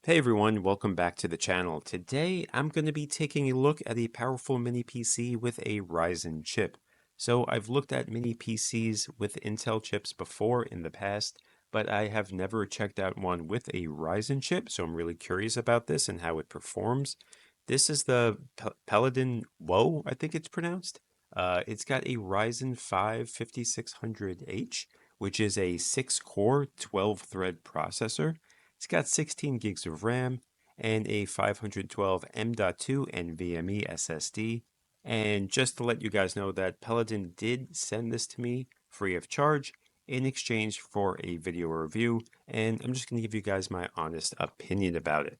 Hey everyone, welcome back to the channel. Today I'm going to be taking a look at a powerful mini PC with a Ryzen chip. So I've looked at mini PCs with Intel chips before in the past, but I have never checked out one with a Ryzen chip, so I'm really curious about this and how it performs. This is the PELADN WOE, I think it's pronounced. It's got a Ryzen 5 5600H, which is a 6-core, 12-thread processor. It's got 16 gigs of RAM and a 512 M.2 NvMe SSD. And just to let you guys know that PELADN did send this to me free of charge in exchange for a video review, and I'm just going to give you guys my honest opinion about it.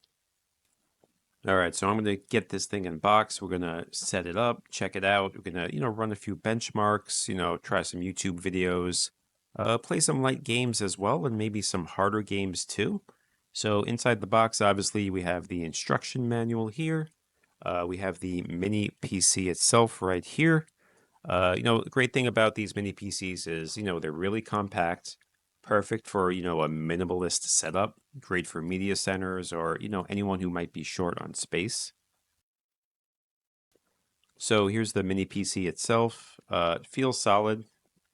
All right, so I'm going to get this thing in box. We're going to set it up, check it out. We're going to, run a few benchmarks, try some YouTube videos, play some light games as well, and maybe some harder games too. So inside the box, obviously, we have the instruction manual here. We have the mini PC itself right here. The great thing about these mini PCs is, they're really compact, perfect for, a minimalist setup, great for media centers or, anyone who might be short on space. So here's the mini PC itself. It feels solid.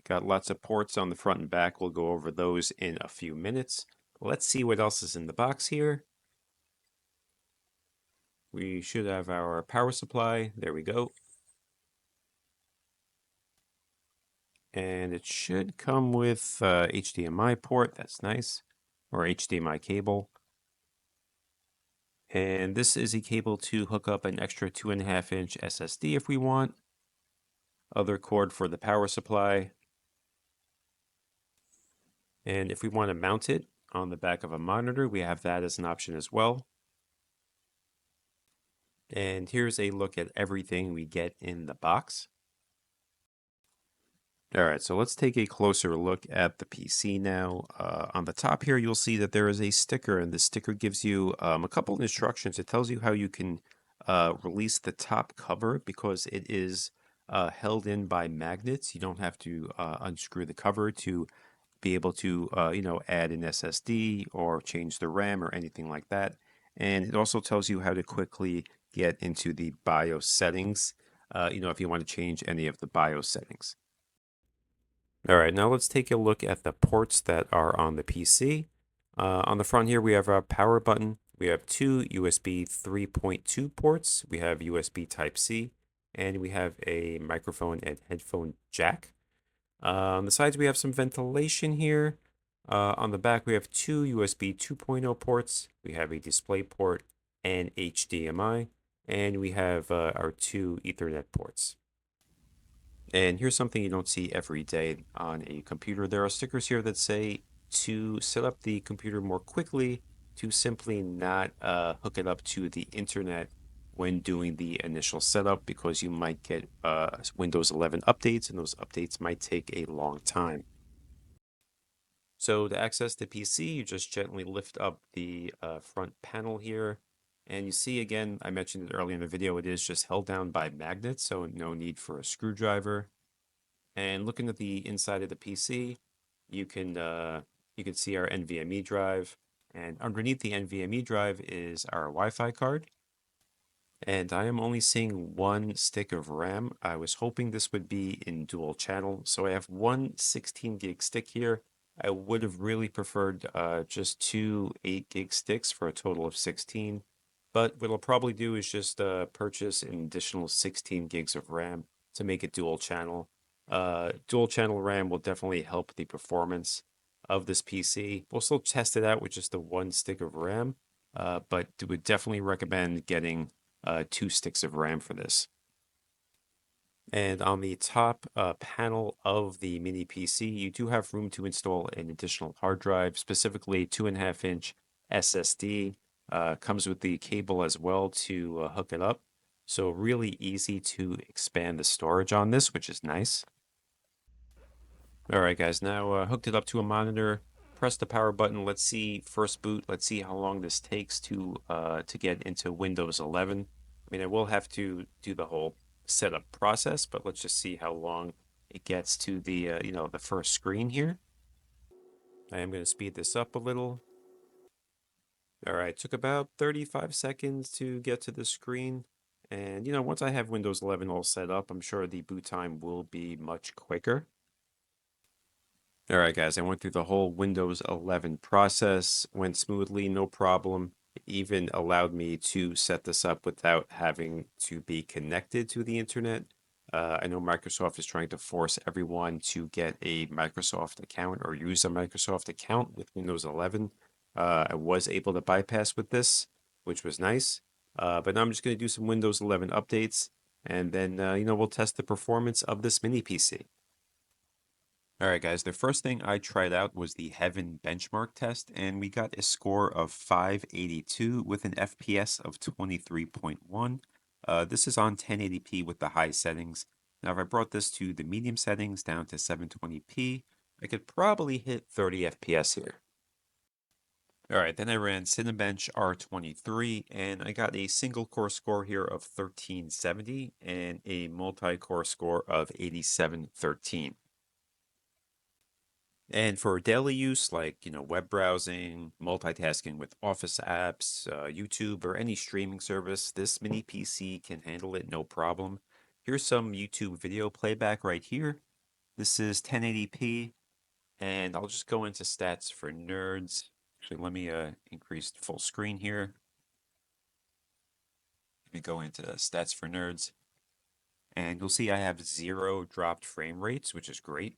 Got lots of ports on the front and back. We'll go over those in a few minutes. Let's see what else is in the box here. We should have our power supply. There we go. And it should come with HDMI port. That's nice. Or HDMI cable. And this is a cable to hook up an extra 2.5-inch SSD if we want. Other cord for the power supply. And if we want to mount it on the back of a monitor, we have that as an option as well. And here's a look at everything we get in the box. All right, so let's take a closer look at the PC now. On the top here, you'll see that there is a sticker, and the sticker gives you a couple of instructions. It tells you how you can release the top cover because it is held in by magnets. You don't have to unscrew the cover to be able to, add an SSD or change the RAM or anything like that. And it also tells you how to quickly get into the BIOS settings, if you want to change any of the BIOS settings. All right, now let's take a look at the ports that are on the PC. On the front here, we have our power button. We have two USB 3.2 ports. We have USB Type-C, and we have a microphone and headphone jack. On the sides, we have some ventilation here. On the back, we have two USB 2.0 ports. We have a display port and HDMI, and we have our two Ethernet ports. And here's something you don't see every day on a computer. There are stickers here that say to set up the computer more quickly, to simply not hook it up to the internet when doing the initial setup, because you might get Windows 11 updates, and those updates might take a long time. So to access the PC, you just gently lift up the front panel here. And you see, again, I mentioned it earlier in the video, it is just held down by magnets, so no need for a screwdriver. And looking at the inside of the PC, you can see our NvMe drive, and underneath the NvMe drive is our Wi-Fi card. And I am only seeing one stick of RAM. I was hoping this would be in dual channel, so I have one 16 gig stick here. I would have really preferred just two 8 gig sticks for a total of 16. But what I'll probably do is just purchase an additional 16 gigs of RAM to make it dual channel. Dual channel RAM will definitely help the performance of this PC. We'll still test it out with just the one stick of RAM, but would definitely recommend getting 2 sticks of RAM for this. And on the top panel of the mini PC, you do have room to install an additional hard drive, specifically 2.5-inch SSD. Comes with the cable as well to hook it up. So really easy to expand the storage on this, which is nice. All right, guys, now hooked it up to a monitor. Press the power button. Let's see first boot. Let's see how long this takes to get into Windows 11. I mean, I will have to do the whole setup process, but let's just see how long it gets to the the first screen here. I am going to speed this up a little. All right, took about 35 seconds to get to the screen. And, once I have Windows 11 all set up, I'm sure the boot time will be much quicker. All right, guys, I went through the whole Windows 11 process, went smoothly, no problem. It even allowed me to set this up without having to be connected to the internet. I know Microsoft is trying to force everyone to get a Microsoft account or use a Microsoft account with Windows 11. I was able to bypass with this, which was nice. But now I'm just going to do some Windows 11 updates, and then, we'll test the performance of this mini PC. All right, guys, the first thing I tried out was the Heaven benchmark test, and we got a score of 582 with an FPS of 23.1. This is on 1080p with the high settings. Now, if I brought this to the medium settings down to 720p, I could probably hit 30 FPS here. All right, then I ran Cinebench R23, and I got a single core score here of 1370 and a multi-core score of 8713. And for daily use, like, web browsing, multitasking with Office apps, YouTube, or any streaming service, this mini PC can handle it no problem. Here's some YouTube video playback right here. This is 1080p, and I'll just go into stats for nerds. Actually, let me increase full screen here. Let me go into stats for nerds, and you'll see I have 0 dropped frame rates, which is great.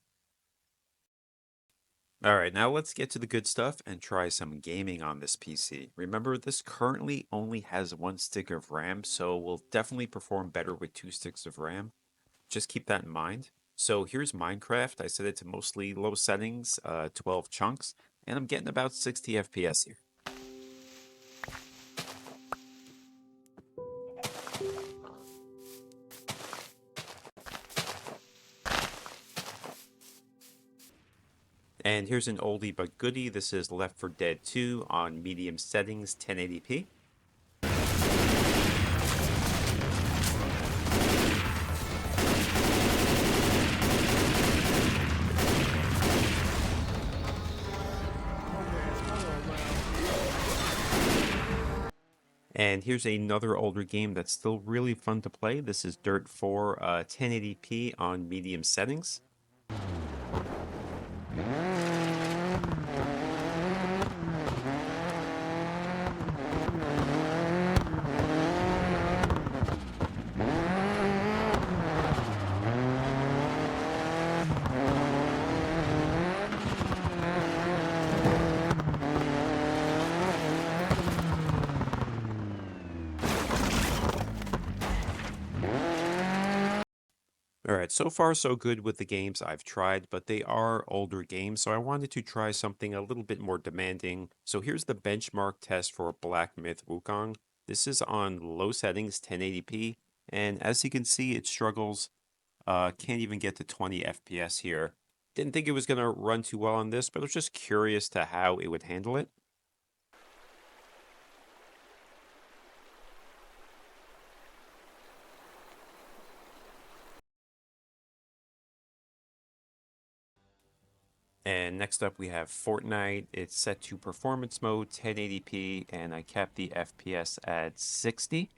All right, now let's get to the good stuff and try some gaming on this PC. Remember, this currently only has 1 stick of RAM, so will definitely perform better with 2 sticks of RAM. Just keep that in mind. So here's Minecraft. I set it to mostly low settings, 12 chunks, and I'm getting about 60 FPS here. And here's an oldie but goodie. This is Left 4 Dead 2 on medium settings, 1080p. And here's another older game that's still really fun to play. This is Dirt 4 1080p on medium settings. All right, so far so good with the games I've tried, but they are older games, so I wanted to try something a little bit more demanding. So here's the benchmark test for Black Myth Wukong. This is on low settings, 1080p, and as you can see, it struggles. Can't even get to 20 FPS here. Didn't think it was going to run too well on this, but I was just curious to how it would handle it. And next up we have Fortnite. It's set to performance mode, 1080p, and I kept the FPS at 60.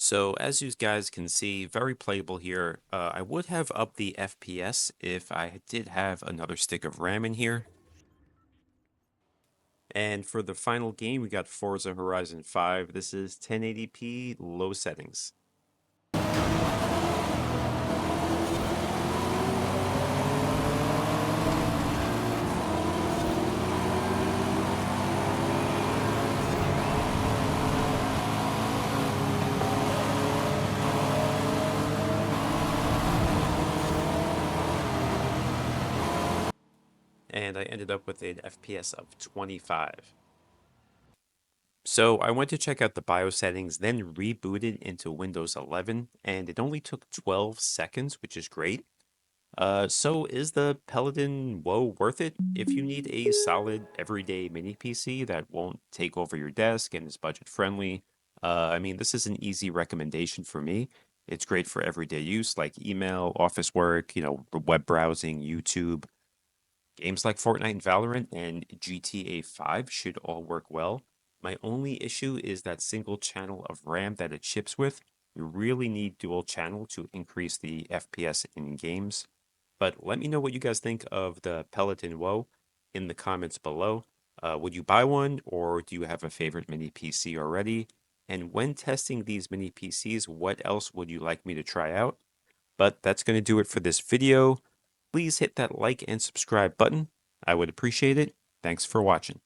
So as you guys can see, very playable here. I would have upped the FPS if I did have another stick of RAM in here. And for the final game, we got Forza Horizon 5. This is 1080p, low settings. And I ended up with an FPS of 25. So I went to check out the BIOS settings, then rebooted into Windows 11, and it only took 12 seconds, which is great. So is the PELADN Woe worth it? If you need a solid everyday mini PC that won't take over your desk and is budget friendly, I mean, this is an easy recommendation for me. It's great for everyday use like email, office work, web browsing, YouTube. Games like Fortnite and Valorant and GTA 5 should all work well. My only issue is that single channel of RAM that it ships with. You really need dual channel to increase the FPS in games. But let me know what you guys think of the Peloton Woe in the comments below. Would you buy one, or do you have a favorite mini PC already? And when testing these mini PCs, what else would you like me to try out? But that's going to do it for this video. Please hit that like and subscribe button. I would appreciate it. Thanks for watching.